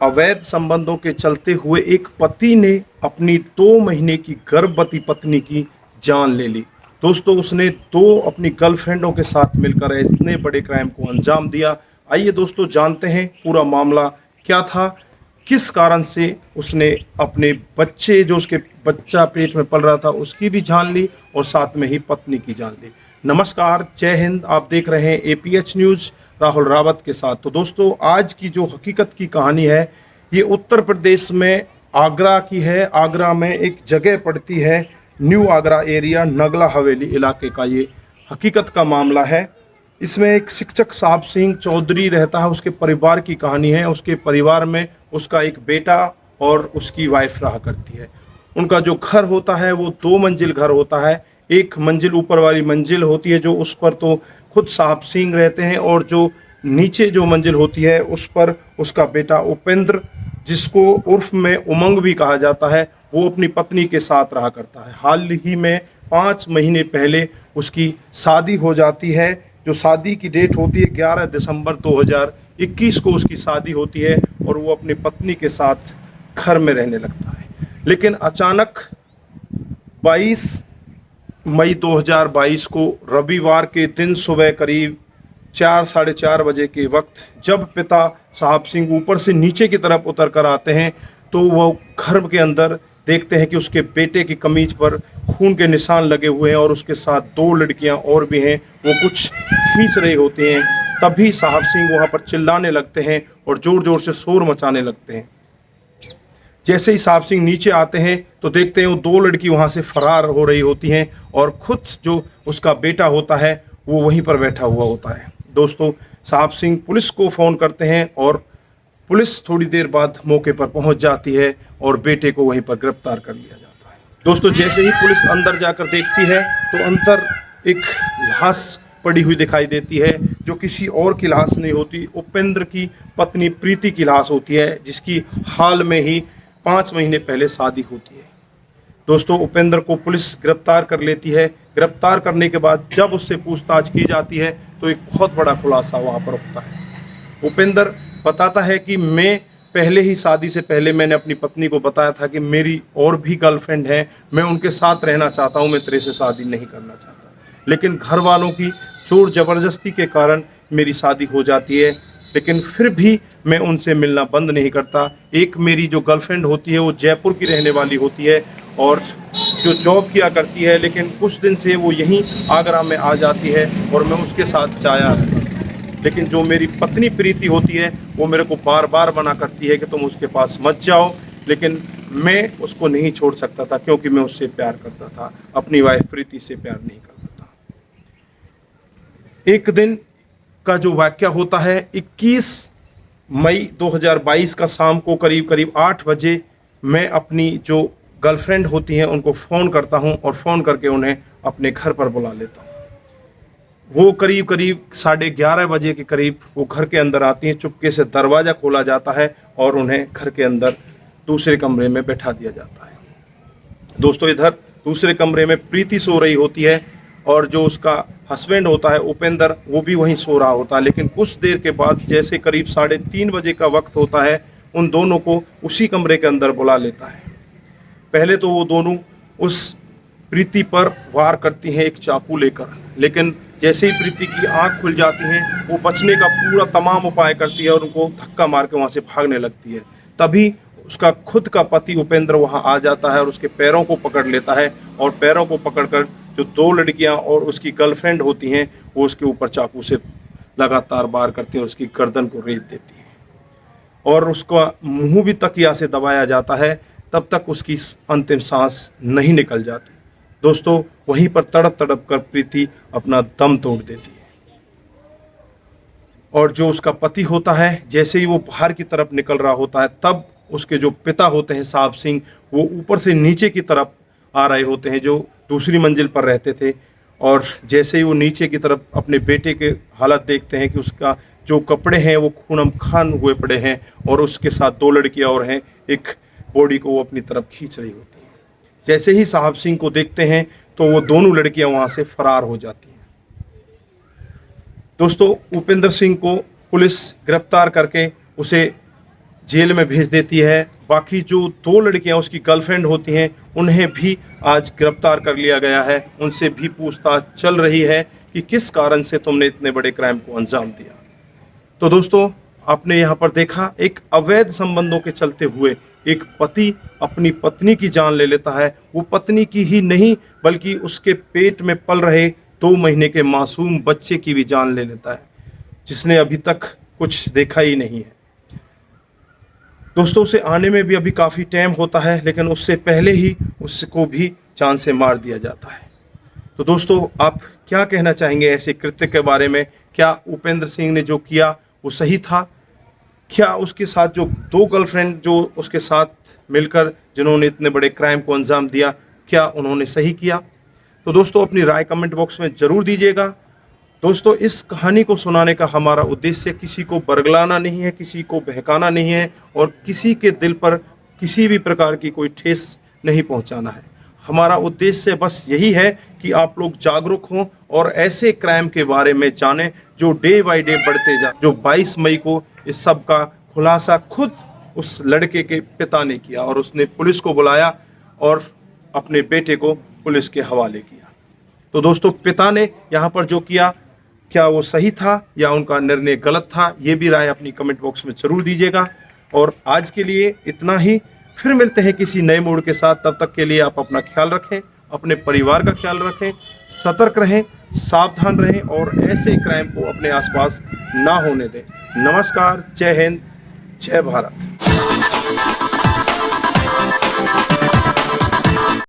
अवैध संबंधों के चलते हुए एक पति ने अपनी 2 महीने की गर्भवती पत्नी की जान ले ली। दोस्तों, उसने 2 अपनी गर्लफ्रेंडों के साथ मिलकर इतने बड़े क्राइम को अंजाम दिया। आइए दोस्तों, जानते हैं पूरा मामला क्या था, किस कारण से उसने अपने बच्चे, जो उसके बच्चा पेट में पल रहा था, उसकी भी जान ली और साथ में ही पत्नी की जान ली। नमस्कार, जय हिंद। आप देख रहे हैं एपीएच न्यूज़ राहुल रावत के साथ। तो दोस्तों, आज की जो हकीकत की कहानी है, ये उत्तर प्रदेश में आगरा की है। आगरा में एक जगह पड़ती है, न्यू आगरा एरिया, नगला हवेली इलाके का ये हकीकत का मामला है। इसमें एक शिक्षक साहब सिंह चौधरी रहता है, उसके परिवार की कहानी है। उसके परिवार में उसका एक बेटा और उसकी वाइफ रहा करती है। उनका जो घर होता है वो 2 मंजिल घर होता है। एक मंजिल ऊपर वाली मंजिल होती है, जो उस पर तो खुद साहब सिंह रहते हैं, और जो नीचे जो मंजिल होती है उस पर उसका बेटा उपेंद्र, जिसको उर्फ में उमंग भी कहा जाता है, वो अपनी पत्नी के साथ रहा करता है। हाल ही में 5 महीने पहले उसकी शादी हो जाती है। जो शादी की डेट होती है 11 दिसंबर 2021 को उसकी शादी होती है, और वो अपनी पत्नी के साथ घर में रहने लगता है। लेकिन अचानक 22 मई 2022 को रविवार के दिन सुबह करीब 4 साढ़े 4 बजे के वक्त, जब पिता साहब सिंह ऊपर से नीचे की तरफ उतर कर आते हैं, तो वो घर के अंदर देखते हैं कि उसके बेटे की कमीज पर खून के निशान लगे हुए हैं, और उसके साथ 2 लड़कियां और भी हैं, वो कुछ खींच रही होती हैं। तभी साहब सिंह वहां पर चिल्लाने लगते हैं और ज़ोर ज़ोर से शोर मचाने लगते हैं। जैसे ही साहब सिंह नीचे आते हैं तो देखते हैं वो 2 लड़की वहां से फरार हो रही होती हैं, और खुद जो उसका बेटा होता है वो वहीं पर बैठा हुआ होता है। दोस्तों, साहब सिंह पुलिस को फ़ोन करते हैं, और पुलिस थोड़ी देर बाद मौके पर पहुंच जाती है और बेटे को वहीं पर गिरफ्तार कर लिया जाता है। दोस्तों, जैसे ही पुलिस अंदर जाकर देखती है तो अंदर एक लाश पड़ी हुई दिखाई देती है, जो किसी और की लाश नहीं होती, उपेंद्र की पत्नी प्रीति की लाश होती है, जिसकी हाल में ही 5 महीने पहले शादी होती है। दोस्तों, उपेंद्र को पुलिस गिरफ्तार कर लेती है। गिरफ्तार करने के बाद जब उससे पूछताछ की जाती है तो एक बहुत बड़ा खुलासा वहाँ पर होता है। उपेंद्र बताता है कि मैं पहले ही, शादी से पहले मैंने अपनी पत्नी को बताया था कि मेरी और भी गर्लफ्रेंड है, मैं उनके साथ रहना चाहता हूँ, मैं तेरे से शादी नहीं करना चाहता। लेकिन घर वालों की जोर ज़बरदस्ती के कारण मेरी शादी हो जाती है, लेकिन फिर भी मैं उनसे मिलना बंद नहीं करता। एक मेरी जो गर्लफ्रेंड होती है वो जयपुर की रहने वाली होती है, और जो जॉब किया करती है, लेकिन कुछ दिन से वो यहीं आगरा में आ जाती है, और मैं उसके साथ जाया रहता हूँ। लेकिन जो मेरी पत्नी प्रीति होती है वो मेरे को बार बार मना करती है कि तुम उसके पास मत जाओ, लेकिन मैं उसको नहीं छोड़ सकता था, क्योंकि मैं उससे प्यार करता था, अपनी वाइफ प्रीति से प्यार नहीं करता था। एक दिन का जो वाक़या होता है, 21 मई 2022 का शाम को करीब करीब 8 बजे मैं अपनी जो गर्लफ्रेंड होती हैं उनको फ़ोन करता हूं, और फ़ोन करके उन्हें अपने घर पर बुला लेता हूं। वो करीब करीब 11:30 बजे के करीब वो घर के अंदर आती हैं। चुपके से दरवाज़ा खोला जाता है और उन्हें घर के अंदर दूसरे कमरे में बैठा दिया जाता है। दोस्तों, इधर दूसरे कमरे में प्रीति सो रही होती है, और जो उसका हस्बैंड होता है उपेंद्र, वो भी वहीं सो रहा होता है। लेकिन कुछ देर के बाद, जैसे करीब 3:30 बजे का वक्त होता है, उन दोनों को उसी कमरे के अंदर बुला लेता है। पहले तो वो दोनों उस प्रीति पर वार करती हैं एक चाकू लेकर, लेकिन जैसे ही प्रीति की आंख खुल जाती है, वो बचने का पूरा तमाम उपाय करती है और उनको धक्का मार के वहाँ से भागने लगती है। तभी उसका खुद का पति उपेंद्र वहाँ आ जाता है और उसके पैरों को पकड़ लेता है, और पैरों को पकड़कर जो 2 लड़कियाँ और उसकी गर्लफ्रेंड होती हैं वो उसके ऊपर चाकू से लगातार वार करती हैं और उसकी गर्दन को रेत देती है, और उसका मुंह भी तकिया से दबाया जाता है, तब तक उसकी अंतिम सांस नहीं निकल जाती। दोस्तों, वहीं पर तड़प तड़प कर प्रीति अपना दम तोड़ देती है, और जो उसका पति होता है, जैसे ही वो बाहर की तरफ निकल रहा होता है, तब उसके जो पिता होते हैं साहब सिंह, वो ऊपर से नीचे की तरफ आ रहे होते हैं, जो दूसरी मंजिल पर रहते थे। और जैसे ही वो नीचे की तरफ अपने बेटे के हालत देखते हैं कि उसका जो कपड़े हैं वो खूनम खान हुए पड़े हैं, और उसके साथ 2 लड़कियां और हैं, एक बॉडी को वो अपनी तरफ खींच रही होती है। जैसे ही साहब सिंह को देखते हैं तो वो दोनों लड़कियां वहां से फरार हो जाती हैं। दोस्तों, उपेंद्र सिंह को पुलिस गिरफ्तार करके उसे जेल में भेज देती है। बाकी जो 2 लड़कियां उसकी गर्लफ्रेंड होती हैं उन्हें भी आज गिरफ्तार कर लिया गया है। उनसे भी पूछताछ चल रही है कि किस कारण से तुमने इतने बड़े क्राइम को अंजाम दिया। तो दोस्तों, आपने यहाँ पर देखा, एक अवैध संबंधों के चलते हुए एक पति अपनी पत्नी की जान ले लेता है। वो पत्नी की ही नहीं बल्कि उसके पेट में पल रहे 2 महीने के मासूम बच्चे की भी जान ले लेता है, जिसने अभी तक कुछ देखा ही नहीं है। दोस्तों, उसे आने में भी अभी काफ़ी टाइम होता है, लेकिन उससे पहले ही उसको भी जान से मार दिया जाता है। तो दोस्तों, आप क्या कहना चाहेंगे ऐसे कृत्य के बारे में? क्या उपेंद्र सिंह ने जो किया वो सही था? क्या उसके साथ जो 2 गर्लफ्रेंड जो उसके साथ मिलकर जिन्होंने इतने बड़े क्राइम को अंजाम दिया, क्या उन्होंने सही किया? तो दोस्तों, अपनी राय कमेंट बॉक्स में ज़रूर दीजिएगा। दोस्तों, इस कहानी को सुनाने का हमारा उद्देश्य किसी को बरगलाना नहीं है, किसी को बहकाना नहीं है और किसी के दिल पर किसी भी प्रकार की कोई ठेस नहीं पहुंचाना है। हमारा उद्देश्य बस यही है कि आप लोग जागरूक हों और ऐसे क्राइम के बारे में जानें जो डे बाय डे बढ़ते जा। जो 22 मई को इस सब का खुलासा खुद उस लड़के के पिता ने किया और उसने पुलिस को बुलाया और अपने बेटे को पुलिस के हवाले किया। तो दोस्तों, पिता ने यहाँ पर जो किया, क्या वो सही था या उनका निर्णय गलत था? ये भी राय अपनी कमेंट बॉक्स में ज़रूर दीजिएगा। और आज के लिए इतना ही। फिर मिलते हैं किसी नए मूड के साथ। तब तक के लिए आप अपना ख्याल रखें, अपने परिवार का ख्याल रखें, सतर्क रहें, सावधान रहें और ऐसे क्राइम को अपने आसपास ना होने दें। नमस्कार, जय हिंद, जय भारत।